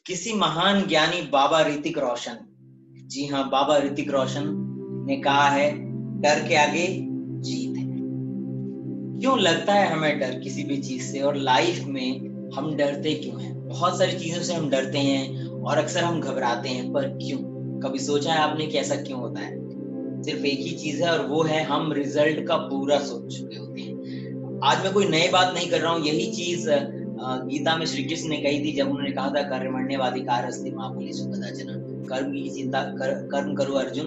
किसी महान ज्ञानी बाबा ऋतिक रोशन, जी हाँ बाबा ऋतिक रोशन ने कहा है, डर के आगे जीत है। क्यों लगता है हमें डर किसी भी चीज से, और लाइफ में हम डरते क्यों हैं? बहुत सारी चीजों से हम डरते हैं और अक्सर हम घबराते हैं, पर क्यों? कभी सोचा है आपने कि ऐसा क्यों होता है? सिर्फ एक ही चीज है, और वो है हम रिजल्ट का पूरा सोच चुके होते हैं। आज मैं कोई नई बात नहीं कर रहा हूँ, यही चीज गीता में श्री कृष्ण ने कही थी, जब उन्होंने कहा था कर्मण्येवाधिकार अस्ति मा फलेषु कदाचन, कर्म की चिंता कर्म करो अर्जुन,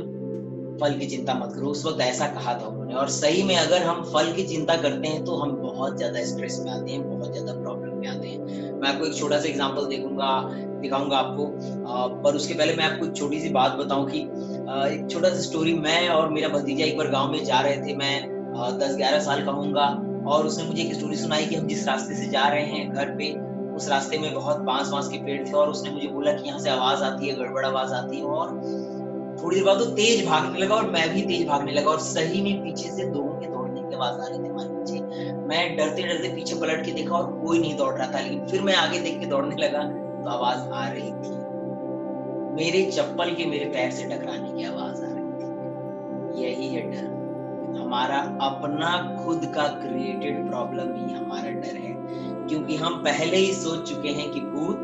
फल की चिंता मत करो। उस वक्त ऐसा कहा था उन्होंने, और सही में अगर हम फल की चिंता करते हैं तो हम बहुत ज्यादा स्ट्रेस में आते हैं, बहुत ज्यादा प्रॉब्लम में आते हैं। मैं आपको एक छोटा सा एग्जांपल दिखाऊंगा आपको, पर उसके पहले मैं आपको एक छोटी सी बात बताऊं कि एक छोटा सा स्टोरी। मैं और मेरा भतीजा एक बार गांव में जा रहे थे, मैं 10-11 साल का होऊंगा, और उसने मुझे एक स्टोरी सुनाई कि हम जिस रास्ते से जा रहे हैं घर पे, उस रास्ते में बहुत बांस के पेड़ थे, और उसने मुझे बोला कि यहाँ से आवाज आती है, गड़बड़ आवाज आती है। और थोड़ी देर बाद वो तेज भागने लगा और मैं भी तेज भागने लगा, और सही में पीछे से लोगों के दौड़ने की आवाज आ रही थी हमारे पीछे। मैं डरते डरते पीछे पलट के देखा और कोई नहीं दौड़ रहा था, लेकिन फिर मैं आगे देख के दौड़ने लगा तो आवाज आ रही थी, मेरे चप्पल के मेरे पैर से टकराने की आवाज आ रही थी। यही है डर, हमारा अपना खुद का क्रिएटेड प्रॉब्लम ही हमारा डर है, क्योंकि हम पहले ही सोच चुके हैं कि भूत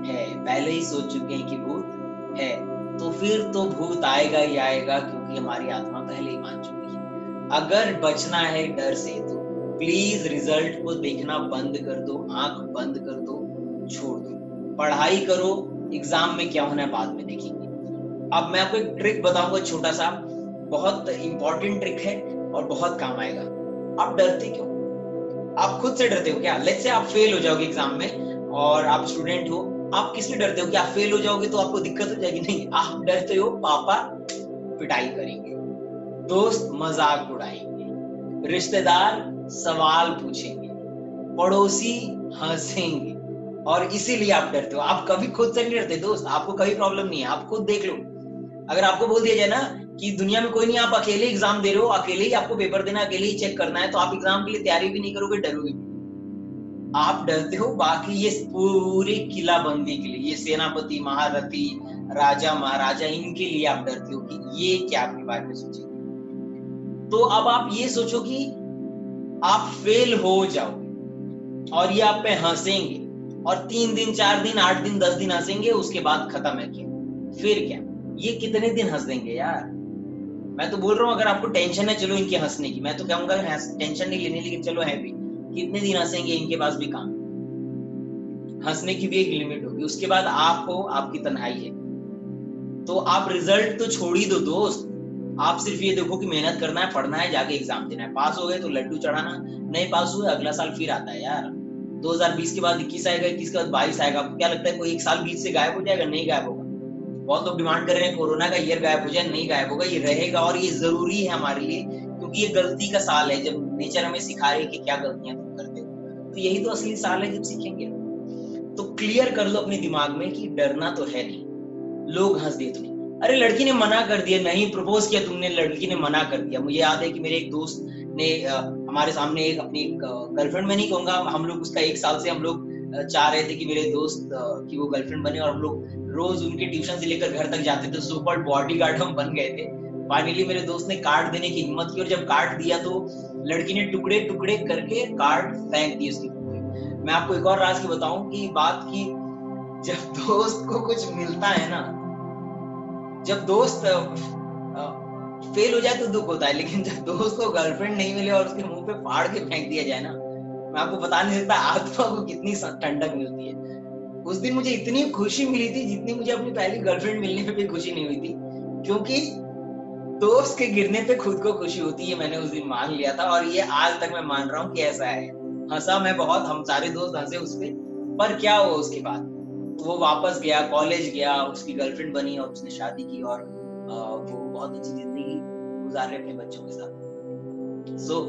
है, पहले ही सोच चुके हैं कि भूत है, तो फिर तो भूत आएगा ही आएगा, क्योंकि हमारी आत्मा पहले ही मान चुकी है। अगर बचना है डर से तो प्लीज रिजल्ट को देखना बंद कर दो, आंख बंद कर दो, छोड़ दो, पढ़ाई करो, एग्जाम में क्या होना है बाद में देखेंगे। अब मैं आपको एक ट्रिक बताऊंगा, छोटा सा, बहुत इंपॉर्टेंट ट्रिक है और बहुत काम आएगा। आप डरते क्यों? आप खुद से डरते हो क्या? लेट्स से आप फेल हो जाओगे एग्जाम में और आप स्टूडेंट हो, आप किस लिए डरते हो? कि आप फेल हो जाओगे तो आपको दिक्कत हो जाएगी? नहीं, आप डरते हो पापा पिटाई करेंगे, दोस्त मजाक उड़ाएंगे, रिश्तेदार सवाल पूछेंगे, पड़ोसी हंसेंगे, और इसीलिए आप डरते हो। आप कभी खुद से नहीं डरते दोस्त, आपको कभी प्रॉब्लम नहीं है, आप खुद देख लो। अगर आपको बोल दिया जाए ना कि दुनिया में कोई नहीं, आप अकेले एग्जाम दे रहे हो, अकेले ही आपको पेपर देना, अकेले ही चेक करना है, तो आप एग्जाम के लिए तैयारी भी नहीं करोगे, डरोगे भी। आप डरते हो बाकी ये पूरी किलाबंदी के लिए, ये सेनापति महारथी राजा महाराजा, इनके लिए आप डरते हो कि ये क्या आपके बारे में सोचेंगे। तो अब आप ये सोचो कि आप फेल हो जाओगे और ये आप पे हंसेंगे, और 3 दिन 4 दिन 8 दिन 10 दिन हंसेंगे, उसके बाद खत्म है क्या? फिर क्या? ये कितने दिन हंस देंगे यार? मैं तो बोल रहा हूँ, अगर आपको टेंशन है चलो इनके हंसने की, मैं तो कहूंगा टेंशन नहीं लेनी, लेकिन चलो है भी, कितने दिन हंसेंगे, इनके पास भी काम, हंसने की भी एक लिमिट होगी। उसके बाद आप हो, आपकी तन्हाई है, तो आप रिजल्ट तो छोड़ ही दो दोस्त। आप सिर्फ ये देखो कि मेहनत करना है, पढ़ना है, जाके एग्जाम देना है, पास हो गए तो लड्डू चढ़ाना, नहीं पास हुए अगला साल फिर आता है यार। 2020 के बाद 21 आएगा, 21 के बाद 22 आएगा। आपको क्या लगता है कोई एक साल बीच से गायब हो जाएगा? नहीं गायब होगा। बहुत लोग डिमांड कर रहे हैं कोरोना का ईयर गायब हो जाए, नहीं गायब होगा, ये रहेगा, और ये जरूरी है हमारे लिए, क्योंकि ये गलती का साल है, जब नेचर हमें सिखा रही है कि क्या गलतियां तुम करते हो, तो यही तो असली साल है जब सीखेंगे। तो क्लियर कर लो अपने दिमाग में कि डरना तो है नहीं, लोग हंस दिए तुम्हें, अरे लड़की ने मना कर दिया, नहीं प्रपोज किया तुमने, लड़की ने मना कर दिया। मुझे याद है कि मेरे एक दोस्त ने हमारे सामने एक अपनी गर्लफ्रेंड, में नहीं कहूंगा, हम लोग उसका 1 साल से हम लोग चाह रहे थे कि मेरे दोस्त की वो गर्लफ्रेंड बने, और हम लोग रोज उनके ट्यूशन से लेकर घर तक जाते थे, सुपर बॉडीगार्ड हम बन गए थे। फाइनली मेरे दोस्त ने कार्ड देने की हिम्मत की, और जब कार्ड दिया तो लड़की ने टुकड़े टुकड़े करके कार्ड फेंक दिए उसके मुंह में। मैं आपको एक और राज की बताऊं कि बात की, जब दोस्त को कुछ मिलता है ना, जब दोस्त फेल हो जाए तो दुख होता है, लेकिन जब दोस्त को गर्लफ्रेंड नहीं मिले और उसके मुंह पे फाड़ के फेंक दिया जाए ना, मैं आपको बता नहीं सकता आत्मा को कितनी ठंडक मिलती है। उस दिन मुझे इतनी खुशी मिली थी जितनी मुझे अपनी पहली गर्लफ्रेंड मिलने पे भी खुशी नहीं हुई थी, क्योंकि दोस्त के गिरने पे खुद को खुशी होती है, मैंने उस दिन मान लिया था, और ये आज तक मैं मान रहा हूँ कि ऐसा है। हंसा मैं बहुत, हम सारे दोस्त हंसे उस पे, पर क्या हुआ उसके बाद? वो वापस गया, कॉलेज गया, उसकी गर्लफ्रेंड बनी और उसने शादी की, और वो बहुत अच्छी जिंदगी गुजार रहे अपने बच्चों के साथ। सो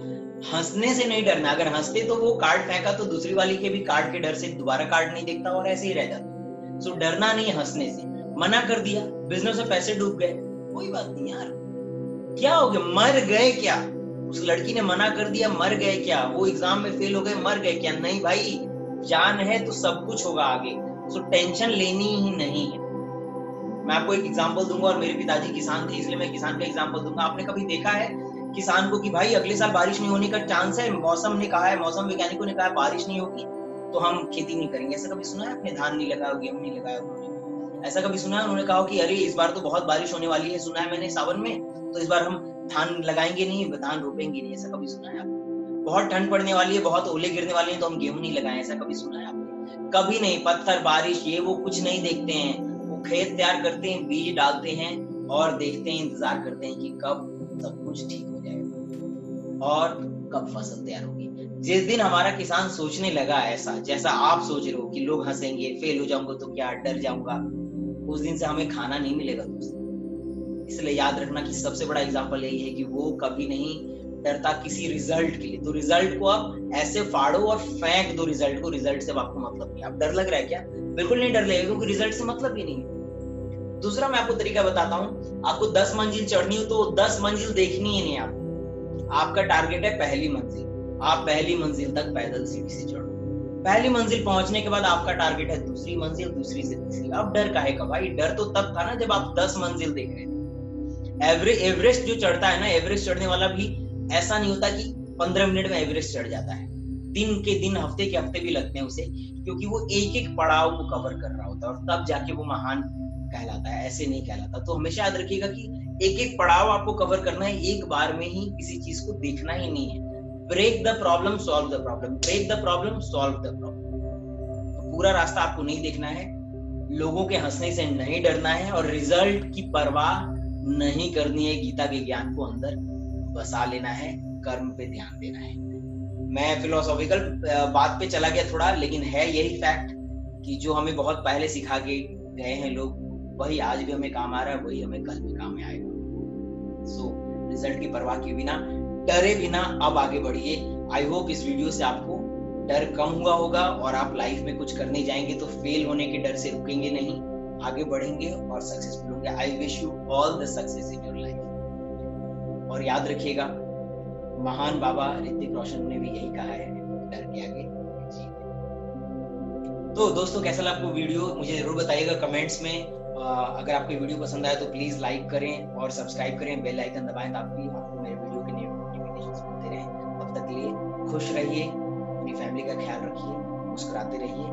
हंसने से नहीं डरना, अगर हंसते तो वो कार्ड फेंका तो दूसरी वाली के भी कार्ड के डर से दोबारा कार्ड नहीं देखता और ऐसे ही रह जाता। सो डरना नहीं है हंसने से। मना कर दिया, बिजनेस में पैसे डूब गए, कोई बात नहीं यार, क्या हो गया, मर गए क्या? उस लड़की ने मना कर दिया, मर गए क्या? वो एग्जाम में फेल हो गए, मर गए क्या? नहीं भाई, जान है तो सब कुछ होगा आगे। सो टेंशन लेनी ही नहीं है। मैं आपको एक एग्जांपल दूंगा, और मेरे पिताजी किसान थे इसलिए मैं किसान का एग्जांपल दूंगा। आपने कभी देखा है किसान को कि भाई अगले साल बारिश नहीं होने का चांस है, मौसम ने कहा है, मौसम वैज्ञानिकों ने कहा है बारिश नहीं होगी, तो हम खेती नहीं करेंगे? ऐसा कभी सुना है आपने? धान नहीं लगाया, गेहूं नहीं लगाया उन्होंने? ऐसा कभी सुना है उन्होंने कहा कि अरे इस बार तो बहुत बारिश होने वाली है, सुना है मैंने सावन में, तो इस बार हम धान लगाएंगे नहीं, धान रोपेंगे नहीं? ऐसा कभी सुना है आपने? बहुत ठंड पड़ने वाली है, बहुत ओले गिरने वाले हैं, तो हम गेहूं नहीं लगाए? ऐसा कभी सुना है आपने? कभी नहीं। पत्थर, बारिश, ये वो कुछ नहीं देखते हैं। वो खेत तैयार करते हैं, बीज डालते हैं और देखते हैं, इंतजार करते हैं कि कब सब कुछ ठीक हो जाएगा और कब फसल तैयार होगी। जिस दिन हमारा किसान सोचने लगा ऐसा जैसा आप सोच रहे हो कि लोग हंसेंगे, फेल हो जाऊंगा तो क्या, डर जाऊंगा, उस दिन से हमें खाना नहीं मिलेगा दोस्तों। इसलिए याद रखना कि सबसे बड़ा एग्जाम्पल यही है कि वो कभी नहीं डरता किसी रिजल्ट के लिए। तो रिजल्ट को आप ऐसे फाड़ो और फेंक दो रिजल्ट को। रिजल्ट से आपको मतलब नहीं। अब डर लग रहा है क्या? बिल्कुल नहीं डर लगेगा, क्योंकि रिजल्ट से मतलब ही नहीं है। दूसरा मैं आपको तरीका बताता हूँ। आपको 10 मंजिल चढ़नी हो तो 10 मंजिल देखनी ही नहीं आपको। आपका टारगेट है पहली मंजिल। आप पहली मंजिल तक पैदल सीढ़ी से चढ़ो। पहली मंजिल पहुंचने के बाद आपका टारगेट है दूसरी मंजिल, दूसरी से तीसरी। अब डर काहे का भाई? डर तो तब था ना जब आप 10 मंजिल देख रहे थे। एवरेस्ट जो चढ़ता है ना, एवरेस्ट चढ़ने वाला भी ऐसा नहीं होता कि 15 मिनट में एवरेस्ट चढ़ जाता है। दिन के दिन, हफ्ते के हफ्ते भी लगते हैं उसे, क्योंकि वो एक एक पड़ाव को कवर कर रहा होता है, और तब जाके वो महान कहलाता है, ऐसे नहीं कहलाता। तो हमेशा याद रखिएगा कि एक एक पड़ाव आपको कवर करना है, एक बार में ही किसी चीज को देखना ही नहीं है। Break the problem, solve the problem, break the problem, solve the problem. तो पूरा रास्ता आपको नहीं देखना है, लोगों के हंसने से नहीं डरना है, और रिजल्ट की परवाह नहीं करनी है। गीता के ज्ञान को अंदर बसा लेना है, कर्म पे ध्यान देना है। मैं फिलोसॉफिकल बात पे चला गया थोड़ा, लेकिन है यही फैक्ट कि जो हमें बहुत पहले सिखा के गए हैं लोग, वही आज भी हमें काम आ रहा है, वही हमें कल भी काम में आएगा। सो रिजल्ट की परवाह किए बिना, डरे बिना अब आगे बढ़िए। आई होप इस वीडियो से आपको डर कम हुआ होगा, और आप लाइफ में कुछ करने जाएंगे तो फेल होने के डर से रुकेंगे नहीं, आगे बढ़ेंगे और सक्सेसफुल होंगे। I wish you all the success in your life. और याद रखिएगा, महान बाबा ऋतिक रोशन ने भी यही कहा है, डर के आगे जीत। तो दोस्तों, कैसा लगा आपको वीडियो? मुझे जरूर बताइएगा कमेंट्स में। अगर आपको वीडियो पसंद आया तो प्लीज लाइक करें और सब्सक्राइब करें, बेल आइकन दबाएं ताकि आपको मेरे वीडियो के नोटिफिकेशंस मिलते रहें। तब तक के लिए खुश रहिए, अपनी फैमिली का ख्याल रखिए, मुस्कुराते रहिए।